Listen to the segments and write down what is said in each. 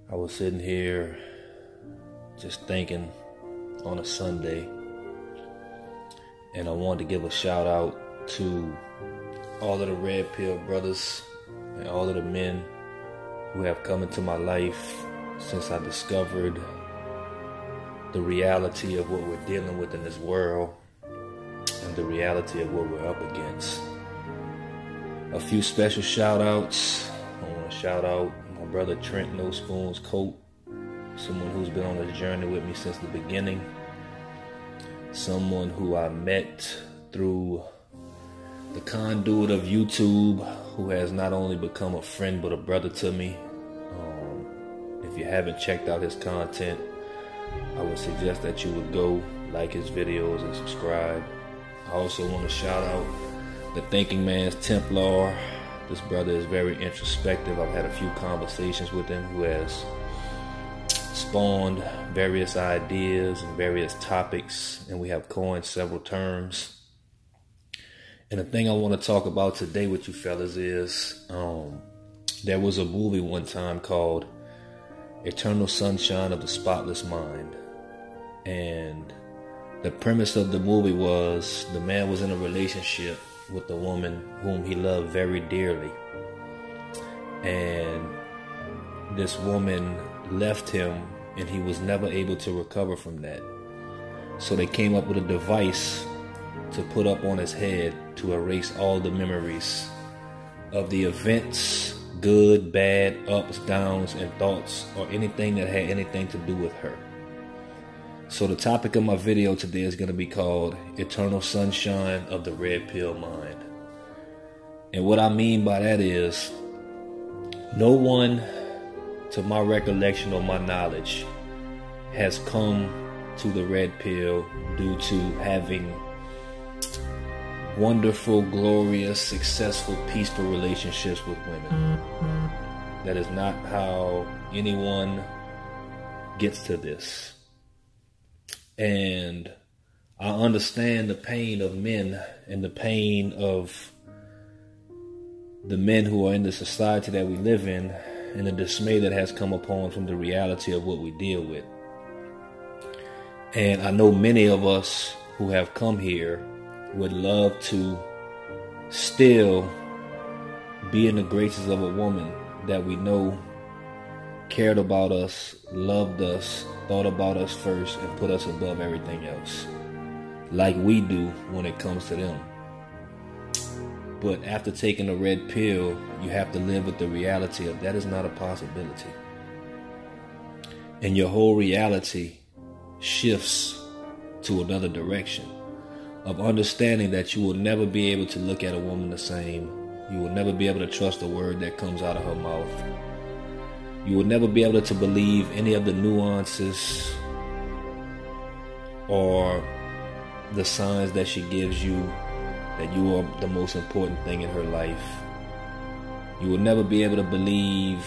I was sitting here just thinking on a Sunday, and I wanted to give a shout out to all of the Redpill brothers and all of the men who have come into my life since I discovered the reality of what we're dealing with in this world and the reality of what we're up against. A few special shout outs. I want to shout out my brother Trent No Spoons Coat, someone who's been on a journey with me since the beginning, someone who I met through the conduit of YouTube, who has not only become a friend but a brother to me. If you haven't checked out his content, I would suggest that you would go like his videos and subscribe. I also want to shout out the Thinking Man's Templar. This brother is very introspective. I've had a few conversations with him who has spawned various ideas and various topics, and we have coined several terms. And the thing I want to talk about today with you fellas is there was a movie one time called Eternal Sunshine of the Spotless Mind. And the premise of the movie was the man was in a relationship with a woman whom he loved very dearly. And this woman left him, and he was never able to recover from that. So they came up with a device to put up on his head to erase all the memories of the events, good, bad, ups, downs, and thoughts, or anything that had anything to do with her. So the topic of my video today is going to be called Eternal Sunshine of the Redpill Mind. And what I mean by that is, no one, to my recollection or my knowledge, has come to the Red Pill due to having wonderful, glorious, successful, peaceful relationships with women. That is not how anyone gets to this. And I understand the pain of men and the pain of the men who are in the society that we live in, and the dismay that has come upon from the reality of what we deal with. And I know many of us who have come here would love to still be in the graces of a woman that we know cared about us, loved us, thought about us first, and put us above everything else, like we do when it comes to them. But after taking a red pill, you have to live with the reality of that is not a possibility. And your whole reality shifts to another direction of understanding that you will never be able to look at a woman the same. You will never be able to trust a word that comes out of her mouth. You will never be able to believe any of the nuances or the signs that she gives you that you are the most important thing in her life. You will never be able to believe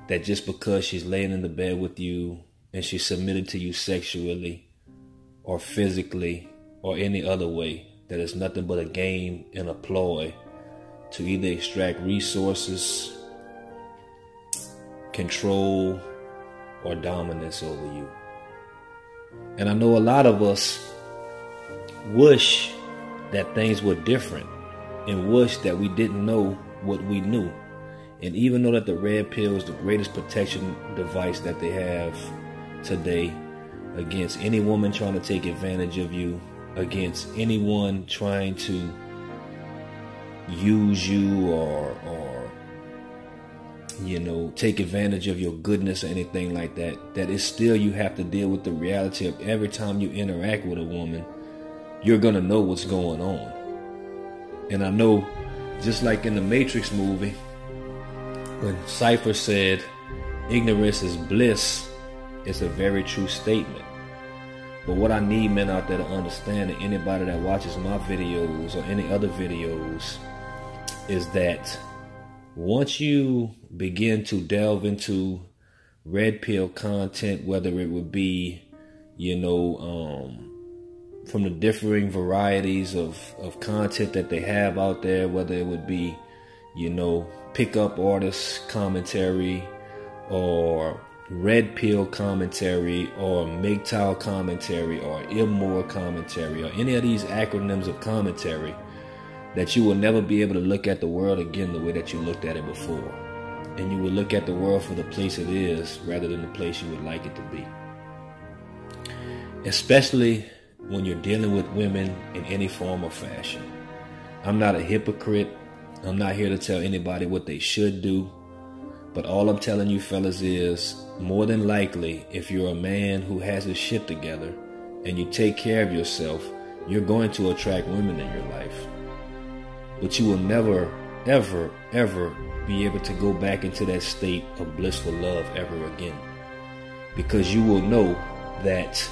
that just because she's laying in the bed with you and she's submitted to you sexually or physically or any other way, that it's nothing but a game and a ploy to either extract resources, control, or dominance over you. And I know a lot of us wish that things were different and wish that we didn't know what we knew. And even though that the red pill is the greatest protection device that they have today against any woman trying to take advantage of you, against anyone trying to use you or take advantage of your goodness or anything like that, that is still you have to deal with the reality of every time you interact with a woman, you're gonna know what's going on. And I know, just like in the Matrix movie, when Cypher said, ignorance is bliss, it's a very true statement. But what I need men out there to understand, and anybody that watches my videos or any other videos, is that once you begin to delve into red pill content, whether it would be, from the differing varieties of content that they have out there, whether it would be, pickup artists commentary, or Redpill commentary or MGTOW commentary or Immore commentary or any of these acronyms of commentary, that you will never be able to look at the world again the way that you looked at it before. And you will look at the world for the place it is rather than the place you would like it to be. Especially when you're dealing with women in any form or fashion. I'm not a hypocrite. I'm not here to tell anybody what they should do. But all I'm telling you fellas is, more than likely, if you're a man who has his shit together and you take care of yourself, you're going to attract women in your life. But you will never, ever, ever be able to go back into that state of blissful love ever again. Because you will know that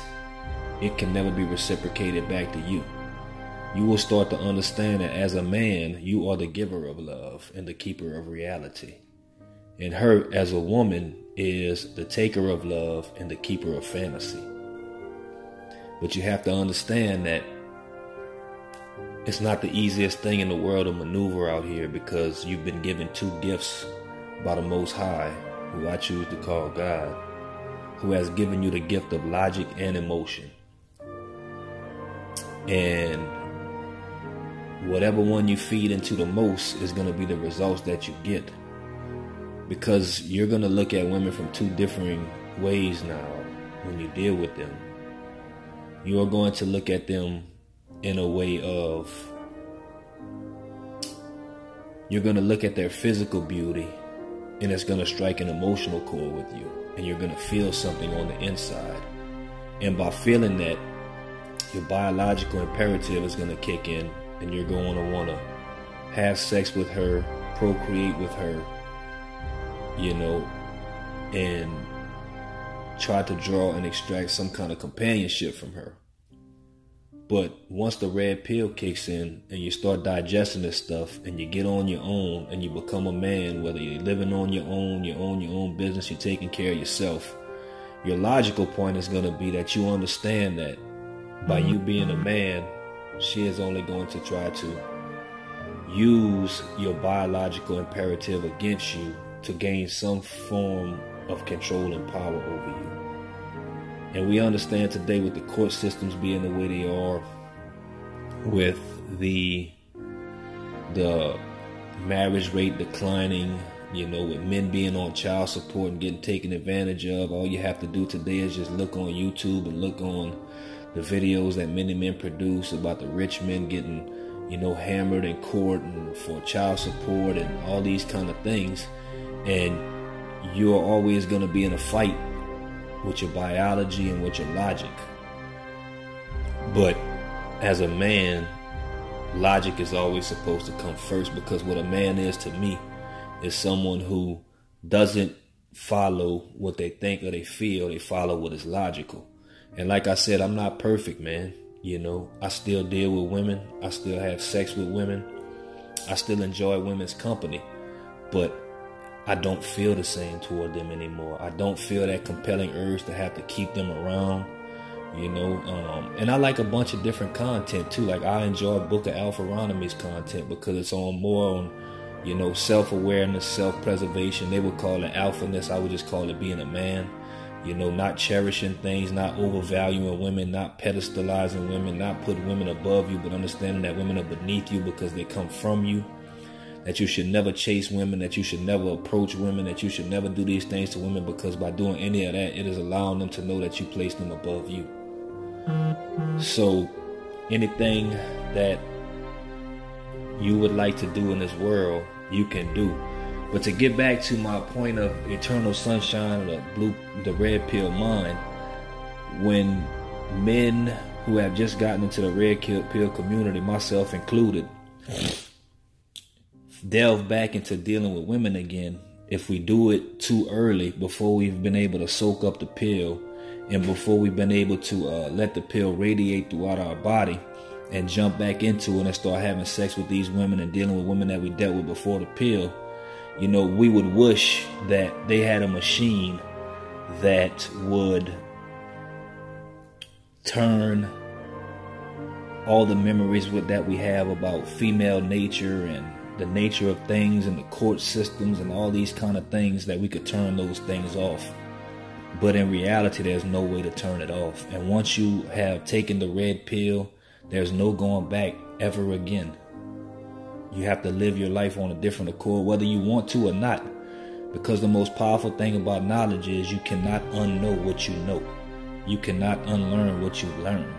it can never be reciprocated back to you. You will start to understand that as a man, you are the giver of love and the keeper of reality. And her, as a woman, is the taker of love and the keeper of fantasy. But you have to understand that it's not the easiest thing in the world to maneuver out here, because you've been given two gifts by the Most High, who I choose to call God, who has given you the gift of logic and emotion. And whatever one you feed into the most is going to be the results that you get. Because you're going to look at women from two differing ways now when you deal with them. You are going to look at them in a way of, you're going to look at their physical beauty and it's going to strike an emotional chord with you. And you're going to feel something on the inside. And by feeling that, your biological imperative is going to kick in and you're going to want to have sex with her, procreate with her, you know, and try to draw and extract some kind of companionship from her. But once the red pill kicks in and you start digesting this stuff and you get on your own and you become a man, whether you're living on your own, you own your own business, you're taking care of yourself, your logical point is going to be that you understand that by you being a man, she is only going to try to use your biological imperative against you to gain some form of control and power over you. And we understand today, with the court systems being the way they are, with the marriage rate declining, you know, with men being on child support and getting taken advantage of, all you have to do today is just look on YouTube and look on the videos that many men produce about the rich men getting, you know, hammered in court and for child support and all these kind of things. And you're always going to be in a fight with your biology and with your logic. But as a man, logic is always supposed to come first, because what a man is to me is someone who doesn't follow what they think or they feel. They follow what is logical. And like I said, I'm not perfect, man. You know, I still deal with women. I still have sex with women. I still enjoy women's company. But I don't feel the same toward them anymore. I don't feel that compelling urge to have to keep them around, you know. And I like a bunch of different content too. Like, I enjoy Book of Alpharonomy's content because it's more on, you know, self-awareness, self-preservation. They would call it alphaness. I would just call it being a man. You know, not cherishing things, not overvaluing women, not pedestalizing women, not putting women above you, but understanding that women are beneath you because they come from you. That you should never chase women, that you should never approach women, that you should never do these things to women, because by doing any of that, it is allowing them to know that you place them above you. So anything that you would like to do in this world, you can do. But to get back to my point of eternal sunshine, the red pill mind, when men who have just gotten into the red pill community, myself included, delve back into dealing with women again, if we do it too early, before we've been able to soak up the pill and before we've been able to let the pill radiate throughout our body and jump back into it and start having sex with these women and dealing with women that we dealt with before the pill, you know, we would wish that they had a machine that would turn all the memories that we have about female nature and the nature of things and the court systems and all these kind of things that we could turn those things off. But in reality, there's no way to turn it off. And once you have taken the red pill, there's no going back ever again. You have to live your life on a different accord, whether you want to or not. Because the most powerful thing about knowledge is you cannot unknow what you know. You cannot unlearn what you've learned.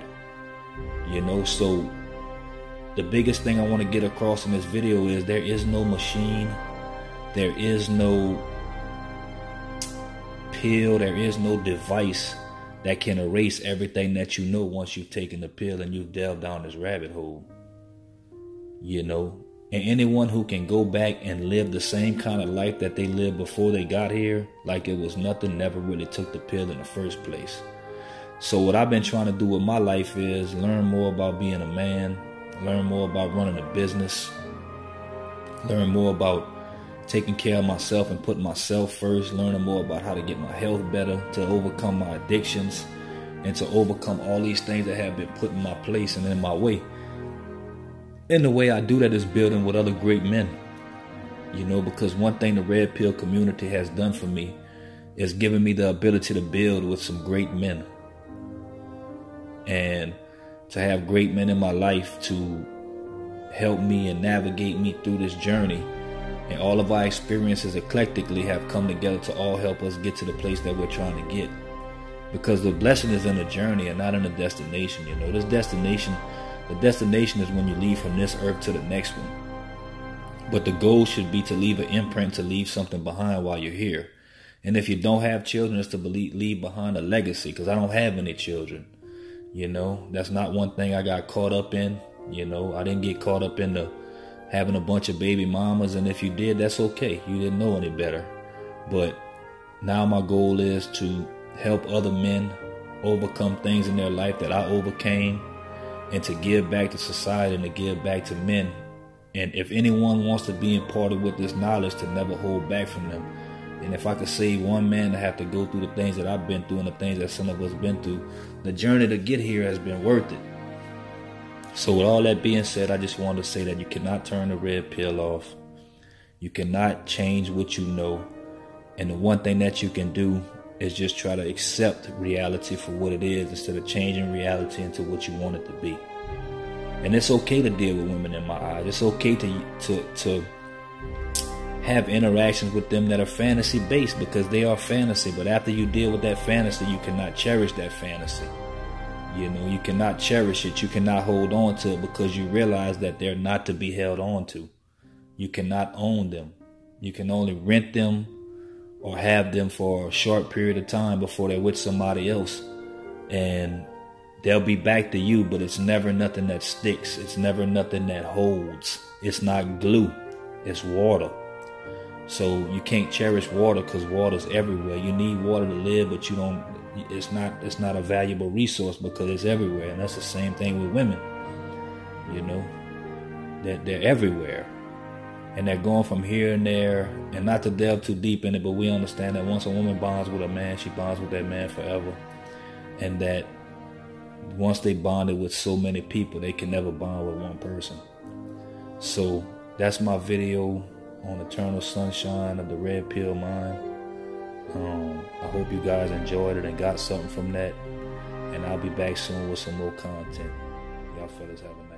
You know, so the biggest thing I want to get across in this video is there is no machine. There is no pill. There is no device that can erase everything that you know once you've taken the pill and you've delved down this rabbit hole. You know, and anyone who can go back and live the same kind of life that they lived before they got here, like it was nothing, never really took the pill in the first place. So what I've been trying to do with my life is learn more about being a man, learn more about running a business, learn more about taking care of myself and putting myself first, learning more about how to get my health better, to overcome my addictions, and to overcome all these things that have been put in my place and in my way. And the way I do that is building with other great men. You know, because one thing the Red Pill community has done for me is given me the ability to build with some great men. And to have great men in my life to help me and navigate me through this journey. And all of our experiences eclectically have come together to all help us get to the place that we're trying to get. Because the blessing is in the journey and not in the destination. You know, this destination, the destination is when you leave from this earth to the next one. But the goal should be to leave an imprint, to leave something behind while you're here. And if you don't have children, it's to leave behind a legacy, because I don't have any children. You know, that's not one thing I got caught up in. You know, I didn't get caught up in the having a bunch of baby mamas. And if you did, that's okay. You didn't know any better. But now my goal is to help other men overcome things in their life that I overcame, and to give back to society and to give back to men. And if anyone wants to be imparted with this knowledge, to never hold back from them. And if I could save one man to have to go through the things that I've been through and the things that some of us been through, the journey to get here has been worth it. So with all that being said, I just wanted to say that you cannot turn the red pill off. You cannot change what you know. And the one thing that you can do is just try to accept reality for what it is, instead of changing reality into what you want it to be. And it's okay to deal with women in my eyes. It's okay to have interactions with them that are fantasy based, because they are fantasy. But after you deal with that fantasy, you cannot cherish that fantasy. You know, you cannot cherish it. You cannot hold on to it, because you realize that they're not to be held on to. You cannot own them. You can only rent them or have them for a short period of time before they're with somebody else. And they'll be back to you, but it's never nothing that sticks. It's never nothing that holds. It's not glue. It's water. So you can't cherish water, because water's everywhere. You need water to live, but you don't. It's not a valuable resource because it's everywhere. And that's the same thing with women. You know, they're everywhere, and they're going from here and there. And not to delve too deep in it, but we understand that once a woman bonds with a man, she bonds with that man forever. And that once they bonded with so many people, they can never bond with one person. So that's my video on Eternal Sunshine of the Red Pill Mind. I hope you guys enjoyed it and got something from that. And I'll be back soon with some more content. Y'all fellas have a nice day.